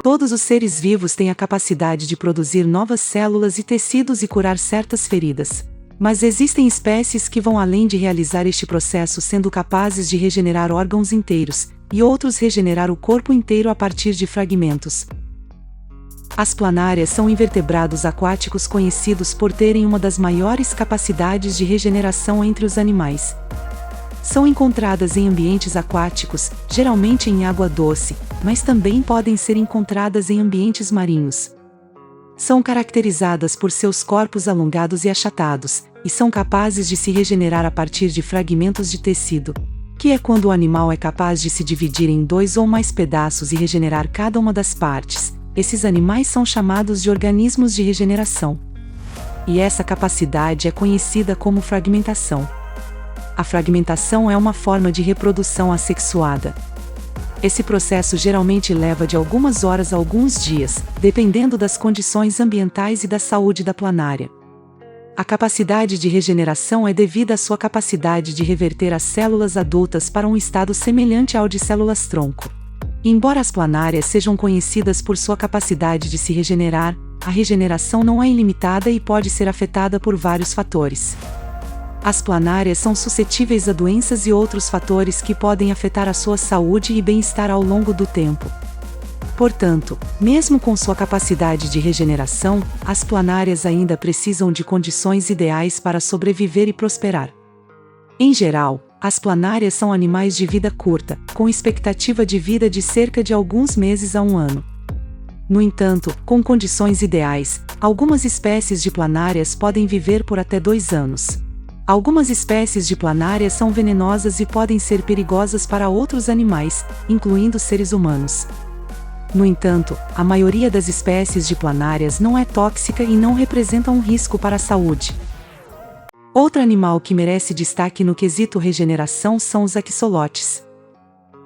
Todos os seres vivos têm a capacidade de produzir novas células e tecidos e curar certas feridas. Mas existem espécies que vão além de realizar este processo, sendo capazes de regenerar órgãos inteiros, e outros regenerar o corpo inteiro a partir de fragmentos. As planárias são invertebrados aquáticos conhecidos por terem uma das maiores capacidades de regeneração entre os animais. São encontradas em ambientes aquáticos, geralmente em água doce, mas também podem ser encontradas em ambientes marinhos. São caracterizadas por seus corpos alongados e achatados, e são capazes de se regenerar a partir de fragmentos de tecido, que é quando o animal é capaz de se dividir em 2 ou mais pedaços e regenerar cada uma das partes. Esses animais são chamados de organismos de regeneração. E essa capacidade é conhecida como fragmentação. A fragmentação é uma forma de reprodução assexuada. Esse processo geralmente leva de algumas horas a alguns dias, dependendo das condições ambientais e da saúde da planária. A capacidade de regeneração é devida à sua capacidade de reverter as células adultas para um estado semelhante ao de células-tronco. Embora as planárias sejam conhecidas por sua capacidade de se regenerar, a regeneração não é ilimitada e pode ser afetada por vários fatores. As planárias são suscetíveis a doenças e outros fatores que podem afetar a sua saúde e bem-estar ao longo do tempo. Portanto, mesmo com sua capacidade de regeneração, as planárias ainda precisam de condições ideais para sobreviver e prosperar. Em geral, as planárias são animais de vida curta, com expectativa de vida de cerca de alguns meses a 1 ano. No entanto, com condições ideais, algumas espécies de planárias podem viver por até 2 anos. Algumas espécies de planárias são venenosas e podem ser perigosas para outros animais, incluindo seres humanos. No entanto, a maioria das espécies de planárias não é tóxica e não representa um risco para a saúde. Outro animal que merece destaque no quesito regeneração são os axolotes.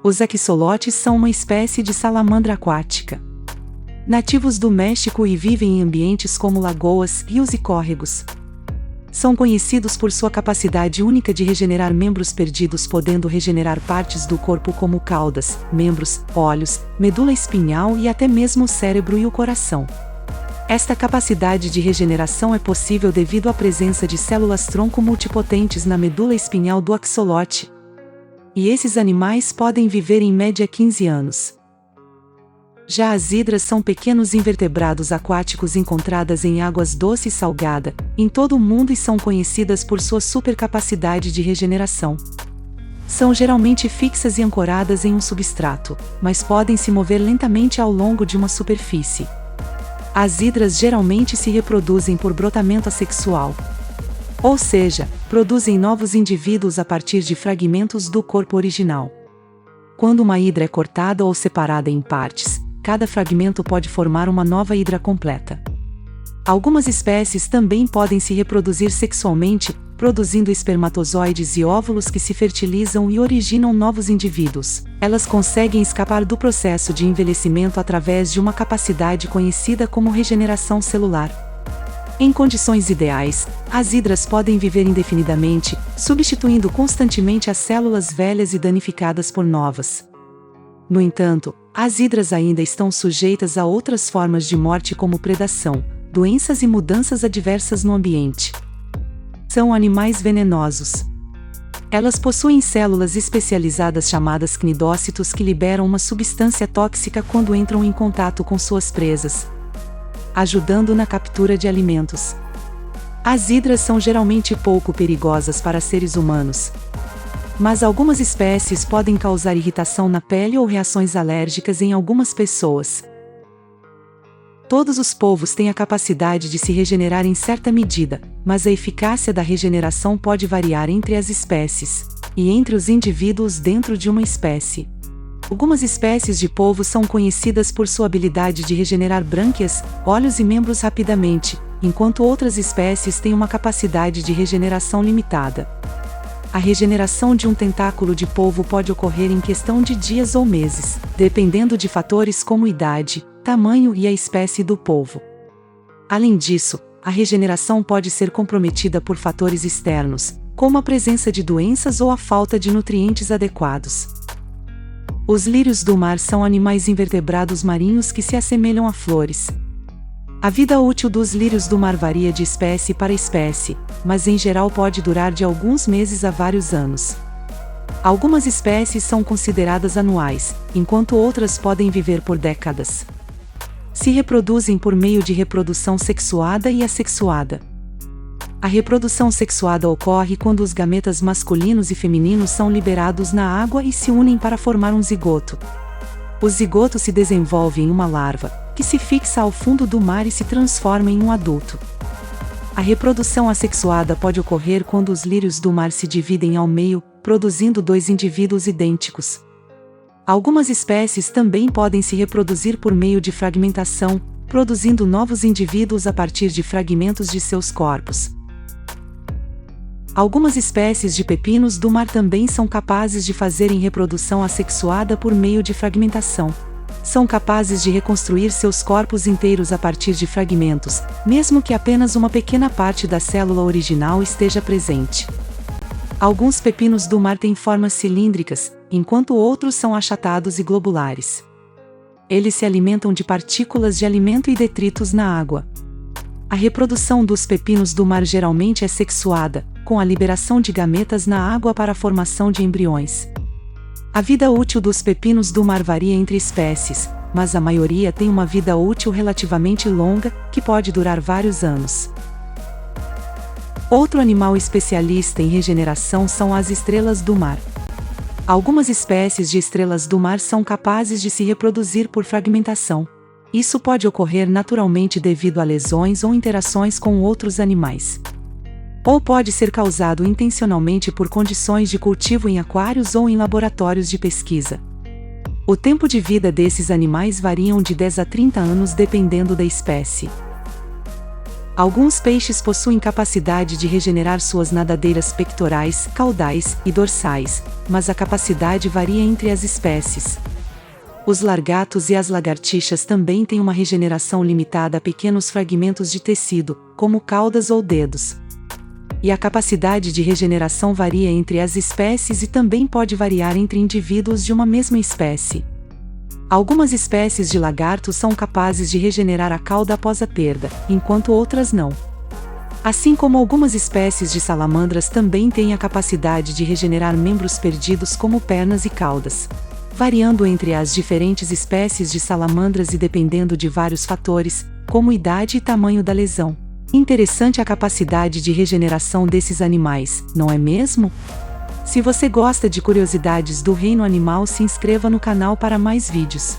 Os axolotes são uma espécie de salamandra aquática. Nativos do México e vivem em ambientes como lagoas, rios e córregos. São conhecidos por sua capacidade única de regenerar membros perdidos, podendo regenerar partes do corpo como caudas, membros, olhos, medula espinhal e até mesmo o cérebro e o coração. Esta capacidade de regeneração é possível devido à presença de células-tronco multipotentes na medula espinhal do axolote. E esses animais podem viver em média 15 anos. Já as hidras são pequenos invertebrados aquáticos encontradas em águas doce e salgada, em todo o mundo, e são conhecidas por sua supercapacidade de regeneração. São geralmente fixas e ancoradas em um substrato, mas podem se mover lentamente ao longo de uma superfície. As hidras geralmente se reproduzem por brotamento assexual. Ou seja, produzem novos indivíduos a partir de fragmentos do corpo original. Quando uma hidra é cortada ou separada em partes, cada fragmento pode formar uma nova hidra completa. Algumas espécies também podem se reproduzir sexualmente, produzindo espermatozoides e óvulos que se fertilizam e originam novos indivíduos. Elas conseguem escapar do processo de envelhecimento através de uma capacidade conhecida como regeneração celular. Em condições ideais, as hidras podem viver indefinidamente, substituindo constantemente as células velhas e danificadas por novas. No entanto, as hidras ainda estão sujeitas a outras formas de morte, como predação, doenças e mudanças adversas no ambiente. São animais venenosos. Elas possuem células especializadas chamadas cnidócitos que liberam uma substância tóxica quando entram em contato com suas presas, ajudando na captura de alimentos. As hidras são geralmente pouco perigosas para seres humanos, mas algumas espécies podem causar irritação na pele ou reações alérgicas em algumas pessoas. Todos os polvos têm a capacidade de se regenerar em certa medida, mas a eficácia da regeneração pode variar entre as espécies e entre os indivíduos dentro de uma espécie. Algumas espécies de polvo são conhecidas por sua habilidade de regenerar brânquias, olhos e membros rapidamente, enquanto outras espécies têm uma capacidade de regeneração limitada. A regeneração de um tentáculo de polvo pode ocorrer em questão de dias ou meses, dependendo de fatores como idade, tamanho e a espécie do polvo. Além disso, a regeneração pode ser comprometida por fatores externos, como a presença de doenças ou a falta de nutrientes adequados. Os lírios do mar são animais invertebrados marinhos que se assemelham a flores. A vida útil dos lírios do mar varia de espécie para espécie, mas em geral pode durar de alguns meses a vários anos. Algumas espécies são consideradas anuais, enquanto outras podem viver por décadas. Se reproduzem por meio de reprodução sexuada e assexuada. A reprodução sexuada ocorre quando os gametas masculinos e femininos são liberados na água e se unem para formar um zigoto. O zigoto se desenvolve em uma larva, que se fixa ao fundo do mar e se transforma em um adulto. A reprodução assexuada pode ocorrer quando os lírios do mar se dividem ao meio, produzindo dois indivíduos idênticos. Algumas espécies também podem se reproduzir por meio de fragmentação, produzindo novos indivíduos a partir de fragmentos de seus corpos. Algumas espécies de pepinos do mar também são capazes de fazerem reprodução assexuada por meio de fragmentação. São capazes de reconstruir seus corpos inteiros a partir de fragmentos, mesmo que apenas uma pequena parte da célula original esteja presente. Alguns pepinos do mar têm formas cilíndricas, enquanto outros são achatados e globulares. Eles se alimentam de partículas de alimento e detritos na água. A reprodução dos pepinos do mar geralmente é sexuada, com a liberação de gametas na água para a formação de embriões. A vida útil dos pepinos do mar varia entre espécies, mas a maioria tem uma vida útil relativamente longa, que pode durar vários anos. Outro animal especialista em regeneração são as estrelas do mar. Algumas espécies de estrelas do mar são capazes de se reproduzir por fragmentação. Isso pode ocorrer naturalmente devido a lesões ou interações com outros animais. Ou pode ser causado intencionalmente por condições de cultivo em aquários ou em laboratórios de pesquisa. O tempo de vida desses animais variam de 10 a 30 anos dependendo da espécie. Alguns peixes possuem capacidade de regenerar suas nadadeiras pectorais, caudais e dorsais, mas a capacidade varia entre as espécies. Os largatos e as lagartixas também têm uma regeneração limitada a pequenos fragmentos de tecido, como caudas ou dedos. E a capacidade de regeneração varia entre as espécies e também pode variar entre indivíduos de uma mesma espécie. Algumas espécies de lagartos são capazes de regenerar a cauda após a perda, enquanto outras não. Assim como algumas espécies de salamandras também têm a capacidade de regenerar membros perdidos como pernas e caudas. Variando entre as diferentes espécies de salamandras e dependendo de vários fatores, como idade e tamanho da lesão. Interessante a capacidade de regeneração desses animais, não é mesmo? Se você gosta de curiosidades do reino animal, se inscreva no canal para mais vídeos.